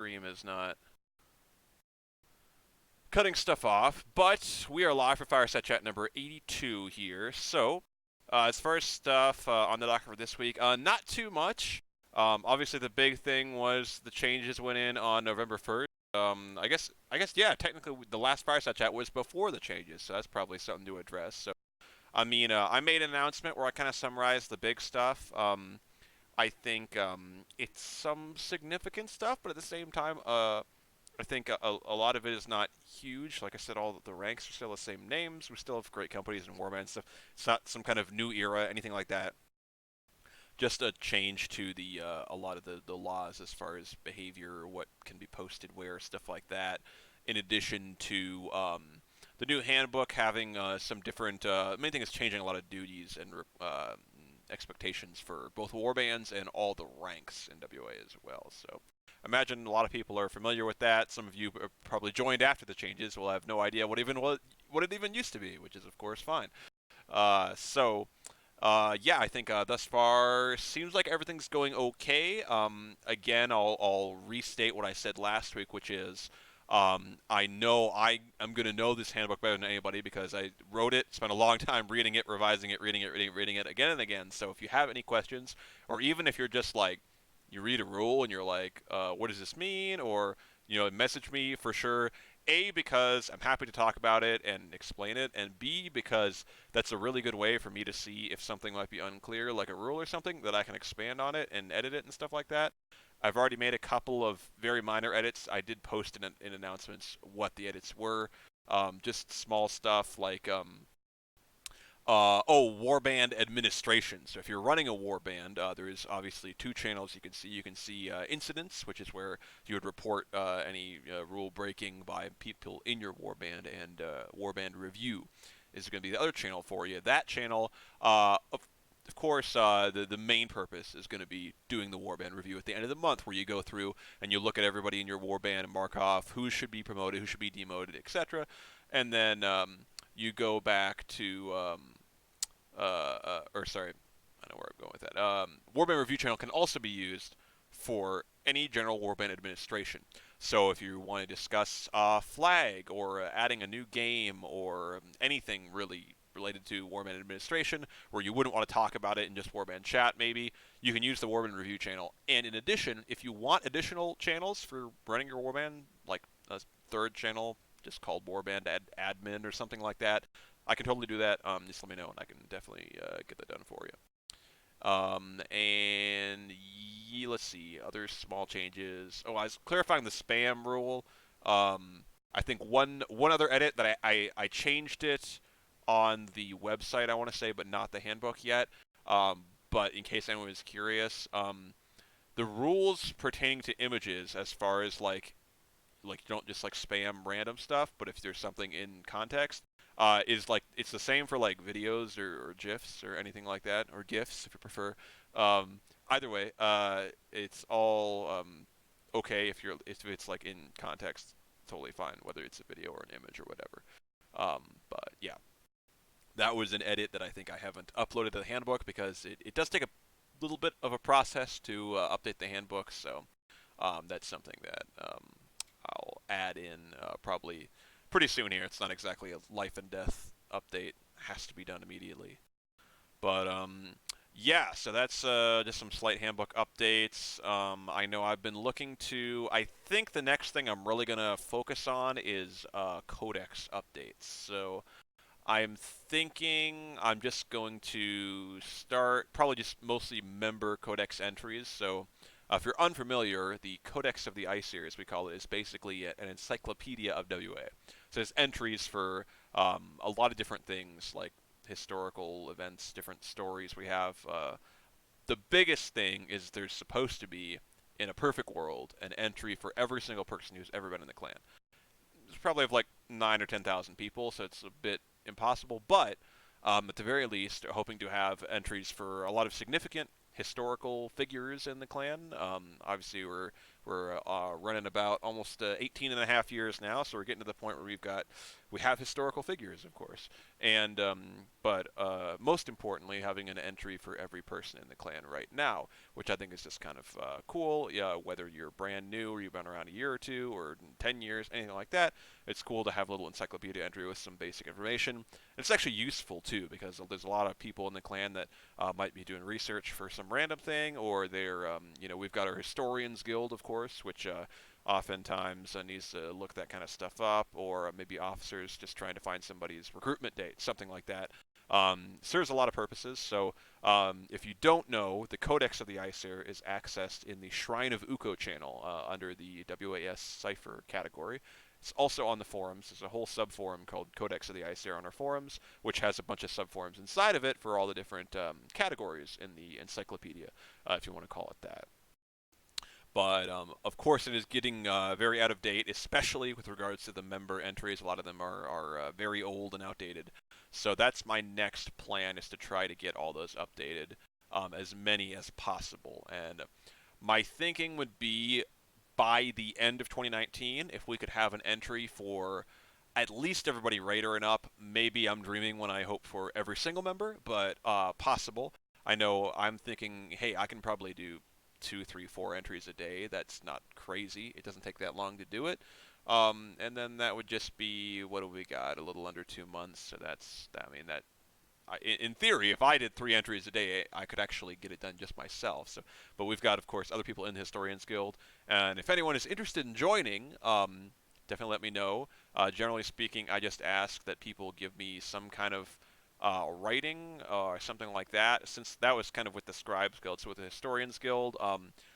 stream is not cutting stuff off, but we are live for Fireside Chat number 82 here. So, as far as stuff on the docket for this week, not too much. Obviously, the big thing was the changes went in on November 1st. Yeah. Technically, the last Fireside Chat was before the changes, so that's probably something to address. So, I made an announcement where I kind of summarized the big stuff. I think it's some significant stuff, but at the same time, I think a lot of it is not huge. Like I said, all the ranks are still the same names. We still have great companies in Warband stuff. It's not some kind of new era, anything like that. Just a change to the a lot of the laws as far as behavior, what can be posted where, stuff like that. In addition to the new handbook having some different, main thing is changing a lot of duties and expectations for both warbands and all the ranks in WA as well. So I imagine a lot of people are familiar with that. Some of you probably joined after the changes will have no idea what it even used to be, which is of course fine. Yeah, I think thus far seems like everything's going okay. Again, I'll restate what I said last week, which is I know I'm gonna know this handbook better than anybody because I wrote it, spent a long time reading it, revising it, reading it again and again. So if you have any questions, or even if you're just like you read a rule and you're like, what does this mean? Or message me for sure. A, because I'm happy to talk about it and explain it, and B, because that's a really good way for me to see if something might be unclear, like a rule or something, that I can expand on it and edit it and stuff like that. I've already made a couple of very minor edits. I did post in announcements what the edits were. Just small stuff like warband administration. So if you're running a warband, there is obviously two channels you can see. You can see incidents, which is where you would report any rule breaking by people in your warband, and warband review is going to be the other channel for you. That channel, of course, the main purpose is going to be doing the warband review at the end of the month, where you go through and you look at everybody in your warband and mark off who should be promoted, who should be demoted, etc. And then you go back to or sorry, I know where I'm going with that. Warband Review Channel can also be used for any general Warband administration. So if you want to discuss flag or adding a new game or anything really related to Warband administration, where you wouldn't want to talk about it in just Warband chat, maybe you can use the Warband Review Channel. And in addition, if you want additional channels for running your Warband, like a third channel just called Warband Admin or something like that, I can totally do that. Just let me know, and I can definitely get that done for you. Let's see, other small changes. Oh, I was clarifying the spam rule. I think one other edit that I changed it on the website, I want to say, but not the handbook yet. But in case anyone is curious, the rules pertaining to images, as far as like you don't just like spam random stuff, but if there's something in context, is like it's the same for like videos or gifs or anything like that, or gifs if you prefer. Either way, it's all okay if it's like in context, totally fine, whether it's a video or an image or whatever. But yeah, that was an edit that I think I haven't uploaded to the handbook because it does take a little bit of a process to update the handbook. So that's something that I'll add in probably pretty soon here. It's not exactly a life and death update. It has to be done immediately. But yeah, so that's just some slight handbook updates. I know I've been looking to. I think the next thing I'm really gonna focus on is codex updates. So I'm thinking I'm just going to start probably just mostly member codex entries. So if you're unfamiliar, the Codex of the Aesir, as we call it, is basically an encyclopedia of WA. So there's entries for a lot of different things, like historical events, different stories we have. The biggest thing is there's supposed to be, in a perfect world, an entry for every single person who's ever been in the clan. There's probably have like 9 or 10,000 people, so it's a bit impossible, but at the very least, hoping to have entries for a lot of significant historical figures in the clan. Obviously, we're We're running about almost 18 and a half years now, so we're getting to the point where we have historical figures, of course, and but most importantly, having an entry for every person in the clan right now, which I think is just kind of cool. Yeah, whether you're brand new or you've been around a year or two or 10 years, anything like that, it's cool to have a little encyclopedia entry with some basic information. And it's actually useful too because there's a lot of people in the clan that might be doing research for some random thing, or we've got our historians guild, of course, which oftentimes needs to look that kind of stuff up, or maybe officers just trying to find somebody's recruitment date, something like that. Serves a lot of purposes. So if you don't know, the Codex of the Aesir is accessed in the Shrine of Ukko channel under the WAS Cipher category. It's also on the forums. There's a whole sub-forum called Codex of the Aesir on our forums, which has a bunch of sub-forums inside of it for all the different categories in the encyclopedia, if you want to call it that. But of course, it is getting very out of date, especially with regards to the member entries. A lot of them are very old and outdated. So that's my next plan, is to try to get all those updated, as many as possible. And my thinking would be by the end of 2019, if we could have an entry for at least everybody Raider and up. Maybe I'm dreaming when I hope for every single member, but possible. I know I'm thinking, hey, I can probably do two, three, four entries a day. That's not crazy. It doesn't take that long to do it. And then that would just be, what do we got? A little under 2 months. So I mean, in theory, if I did 3 entries a day, I could actually get it done just myself. So, but we've got, of course, other people in the Historians Guild, and if anyone is interested in joining, definitely let me know. Generally speaking, I just ask that people give me some kind of writing or something like that, since that was kind of with the Scribes Guild. So with the Historians Guild,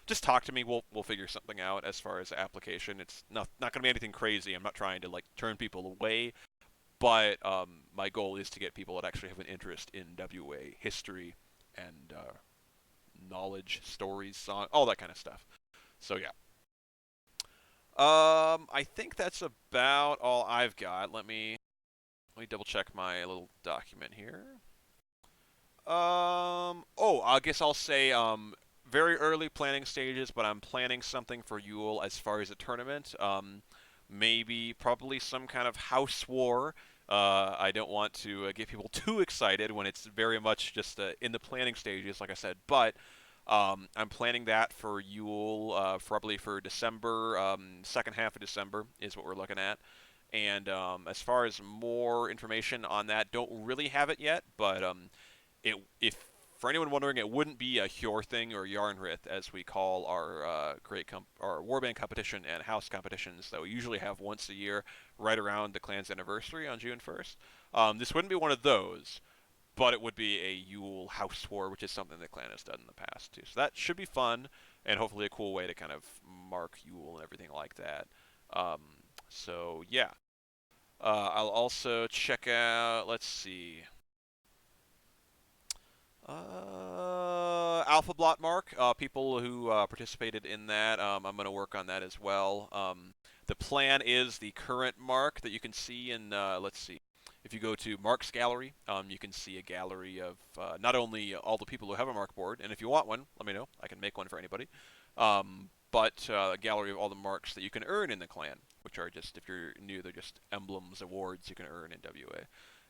just talk to me. We'll figure something out as far as the application. It's not going to be anything crazy. I'm not trying to like turn people away, but my goal is to get people that actually have an interest in WA history and knowledge, stories, song, all that kind of stuff. So yeah. I think that's about all I've got. Let me double check my little document here. I guess I'll say very early planning stages, but I'm planning something for Yule as far as a tournament. Maybe probably some kind of house war. I don't want to get people too excited when it's very much just in the planning stages, like I said. But I'm planning that for Yule, probably for December, second half of December is what we're looking at. And as far as more information on that, don't really have it yet. But if for anyone wondering, it wouldn't be a Hjor thing or Yarnrith, as we call our our warband competition and house competitions that we usually have once a year, right around the clan's anniversary on June 1st. This wouldn't be one of those, but it would be a Yule house war, which is something the clan has done in the past too. So that should be fun, and hopefully a cool way to kind of mark Yule and everything like that. Um, so yeah, I'll also check out. Let's see. Alpha Blot Mark, people who participated in that, I'm going to work on that as well. The plan is the current mark that you can see in, let's see, if you go to Mark's Gallery, you can see a gallery of not only all the people who have a mark board, and if you want one, let me know. I can make one for anybody. But a gallery of all the marks that you can earn in the clan, which are just, if you're new, they're just emblems, awards you can earn in WA.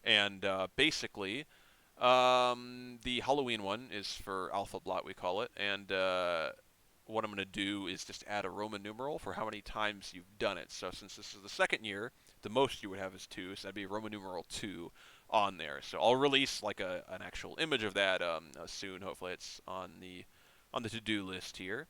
And basically, the Halloween one is for Alpha Blot, we call it, and what I'm going to do is just add a Roman numeral for how many times you've done it. So since this is the second year, the most you would have is 2, so that'd be Roman numeral 2 on there. So I'll release like an actual image of that soon. Hopefully it's on the to-do list here.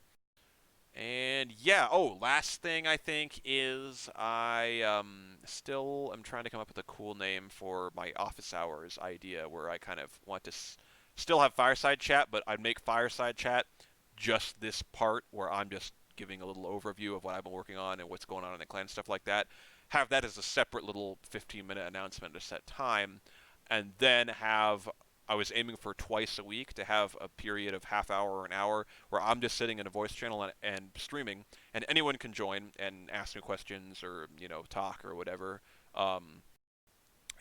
And yeah, last thing I think is I still am trying to come up with a cool name for my office hours idea, where I kind of want to still have fireside chat, but I'd make fireside chat just this part where I'm just giving a little overview of what I've been working on and what's going on in the clan, stuff like that. Have that as a separate little 15-minute announcement at a set time, and then have I was aiming for twice a week to have a period of half hour or an hour where I'm just sitting in a voice channel and streaming, and anyone can join and ask me questions or talk or whatever. Um,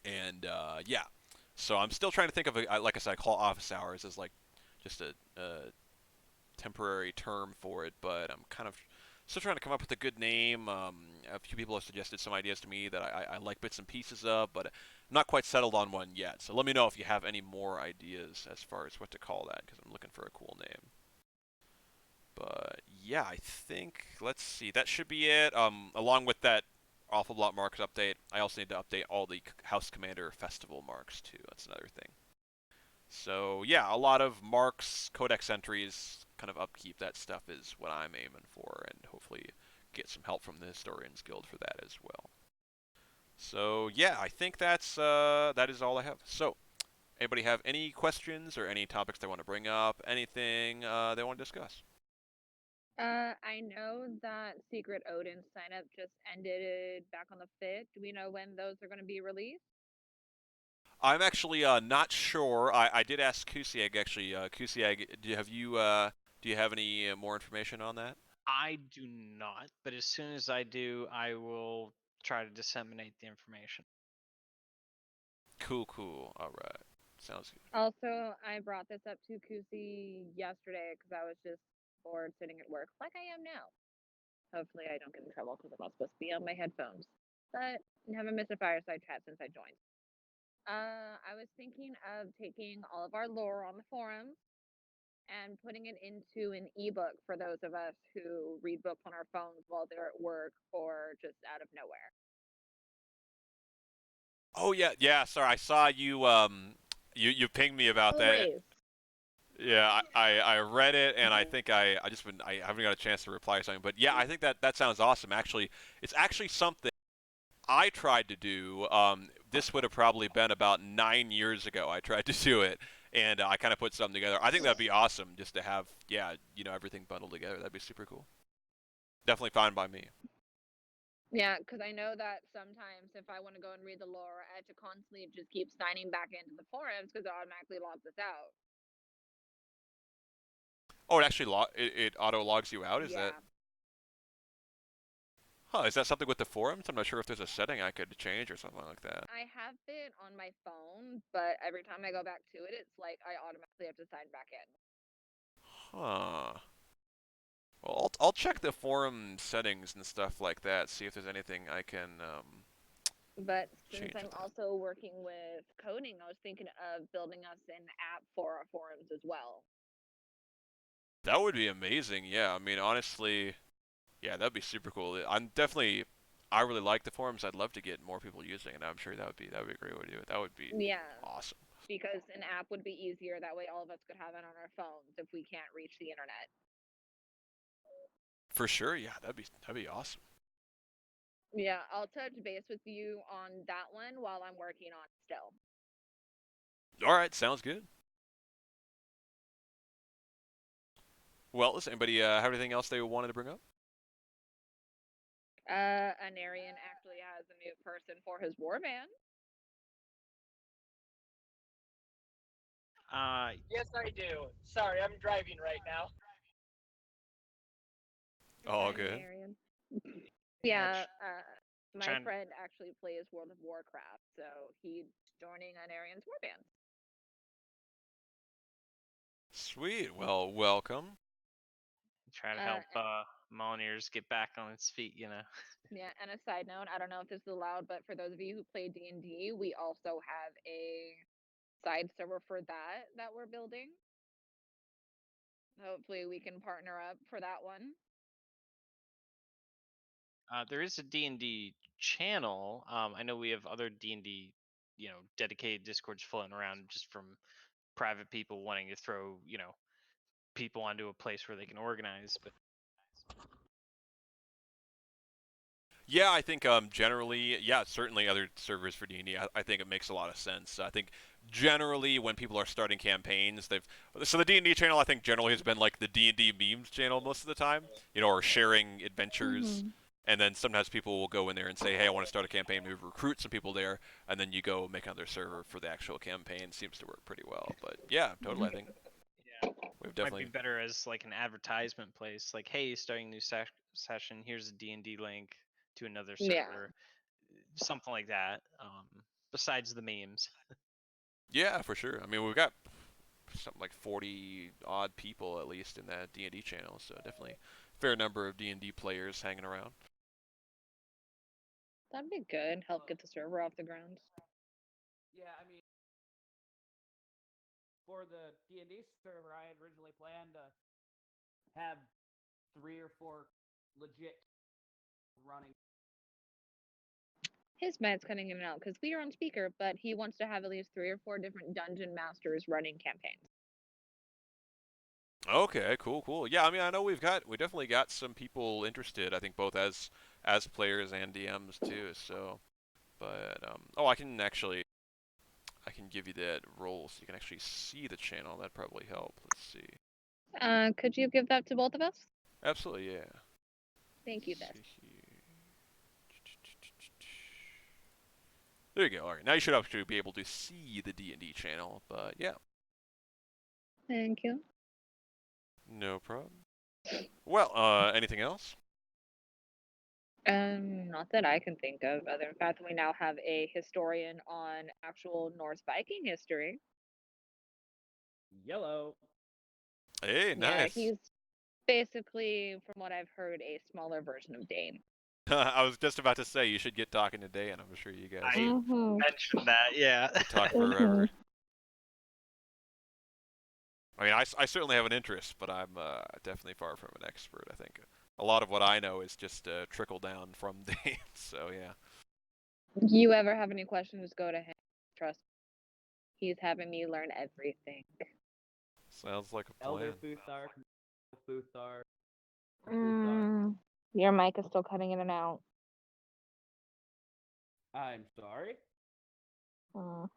and yeah, so I'm still trying to think of like I said, I call office hours as like just a temporary term for it, but I'm kind of Still trying to come up with a good name. A few people have suggested some ideas to me that I like bits and pieces of, but I'm not quite settled on one yet. So let me know if you have any more ideas as far as what to call that, because I'm looking for a cool name. But yeah, I think let's see. That should be it. Along with that awful lot marks update, I also need to update all the House Commander Festival marks too. That's another thing. So yeah, a lot of marks, codex entries, kind of upkeep. That stuff is what I'm aiming for, and hopefully get some help from the Historians Guild for that as well. So yeah, I think that is all I have. So anybody have any questions or any topics they want to bring up? Anything they want to discuss? I know that Secret Odin sign up just ended back on the 5th. Do we know when those are going to be released? I'm actually not sure. I did ask Kusiag actually. Kusiag, do you have any more information on that? I do not, but as soon as I do, I will try to disseminate the information. Cool, cool. All right, sounds good. Also, I brought this up to Kusi yesterday because I was just bored sitting at work, like I am now. Hopefully, I don't get in trouble because I'm not supposed to be on my headphones. But I haven't missed a fireside chat since I joined. I was thinking of taking all of our lore on the forums and putting it into an ebook for those of us who read books on our phones while they're at work or just out of nowhere. Oh yeah, yeah. Sorry, I saw you. You pinged me about that. Always. Yeah, I read it, and I think I just been I haven't got a chance to reply or something. But yeah, I think that sounds awesome. Actually, it's actually something I tried to do. This would have probably been about 9 years ago. I tried to do it, and I kind of put something together. I think that'd be awesome just to have, yeah, everything bundled together. That'd be super cool. Definitely fine by me. Yeah, because I know that sometimes if I want to go and read the lore, I have to constantly just keep signing back into the forums because it automatically logs us out. Oh, it actually it auto logs you out. Is that? Yeah, Huh? Is that something with the forums? I'm not sure if there's a setting I could change or something like that. I have it on my phone, but every time I go back to it, it's like I automatically have to sign back in. Huh. Well, I'll check the forum settings and stuff like that. See if there's anything I can But since change I'm with that. also working with coding, I was thinking of building us an app for our forums as well. That would be amazing. Yeah, I mean, honestly, yeah, that'd be super cool. I'm definitely, I really like the forums. I'd love to get more people using it. I'm sure that would be a great way to do it. That would be Yeah, awesome. because an app would be easier. That way, all of us could have it on our phones if we can't reach the internet. For sure. Yeah, that'd be awesome. Yeah, I'll touch base with you on that one while I'm working on it still. All right, sounds good. Well, does anybody have anything else they wanted to bring up? Anarian actually has a new person for his warband. Uh, Yes, I do. Sorry, I'm driving right now. All Hi, good. Anarian. yeah, Yeah, my trying. friend actually plays World of Warcraft, so he's joining Anarian's warband. Sweet. Well, welcome. Try to Uh, help Moniers get back on its feet. yeah, and a side note, I don't know if this is allowed, but for those of you who play D&D, we also have a side server for that we're building. Hopefully, we can partner up for that one. There is a D&D channel. I know we have other D&D, dedicated discords floating around just from private people wanting to throw, people onto a place where they can organize. But Yeah, I think generally, yeah, certainly other servers for D&D. I think it makes a lot of sense. I think generally when people are starting campaigns, they've so the D&D channel I think generally has been like the D&D memes channel most of the time, or sharing adventures. Mm-hmm. And then sometimes people will go in there and say, "Hey, I want to start a campaign." Maybe recruit some people there, and then you go make another server for the actual campaign. Seems to work pretty well. But yeah, totally. I think yeah, we've might be definitely. better as like an advertisement place. Like, hey, starting a new session. Here's a D&D link to another Yeah. server. Something like that. Besides the memes. Yeah, for sure. I mean, we've got something like 40 odd people at least in that D&D channel, so definitely fair number of D&D players hanging around. That'd be good. Help get the server off the ground. Yeah, I mean, for the D&D server, I had originally planned to have 3 or 4 legit running. His mic's cutting in and out because we are on speaker, but he wants to have at least 3 or 4 different dungeon masters running campaigns. Okay, cool. Yeah, I mean, I know we definitely got some people interested. I think both as players and DMs too. So, but oh, I can give you that role so you can actually see the channel. That'd probably help. Let's see. Could you give that to both of us? Absolutely, yeah. Thank you, Let's Beth. see here. There you go. All right, now you should actually be able to see the D&D channel. But yeah, Thank you. no problem. Well, anything else? Not that I can think of. Other than the fact that we now have a historian on actual Norse Viking history. Yellow. Hey, Yeah, nice. he's basically, from what I've heard, a smaller version of Dane. I was just about to say you should get talking to Dan. I'm sure you guys I mentioned that, yeah. could talk forever. I mean, I certainly have an interest, but I'm definitely far from an expert. I think a lot of what I know is just trickle down from Dan. So yeah. You ever have any questions, go to him. Trust me. He's having me learn everything. Sounds like a Elder plan. Futhar, Futhar. Your mic is still cutting in and out. I'm sorry. All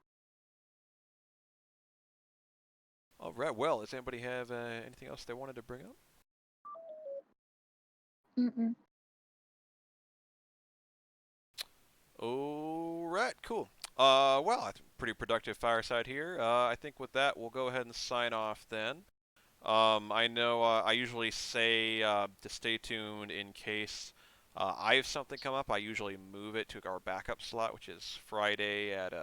right. Well, does anybody have anything else they wanted to bring up? All right. Cool. Well, I think pretty productive fireside here. I think with that, we'll go ahead and sign off then. I know I usually say to stay tuned in case I have something come up. I usually move it to our backup slot, which is Friday at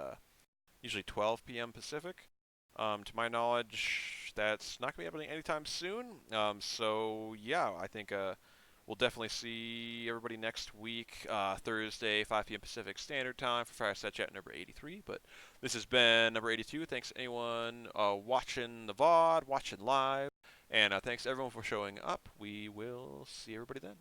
usually 12 p.m. Pacific. To my knowledge, that's not going to be happening anytime soon. So yeah, I think we'll definitely see everybody next week, Thursday, 5 p.m. Pacific Standard Time for Fireside Chat number 83. But this has been number 82. Thanks to anyone watching the VOD, watching live, and thanks everyone for showing up. We will see everybody then.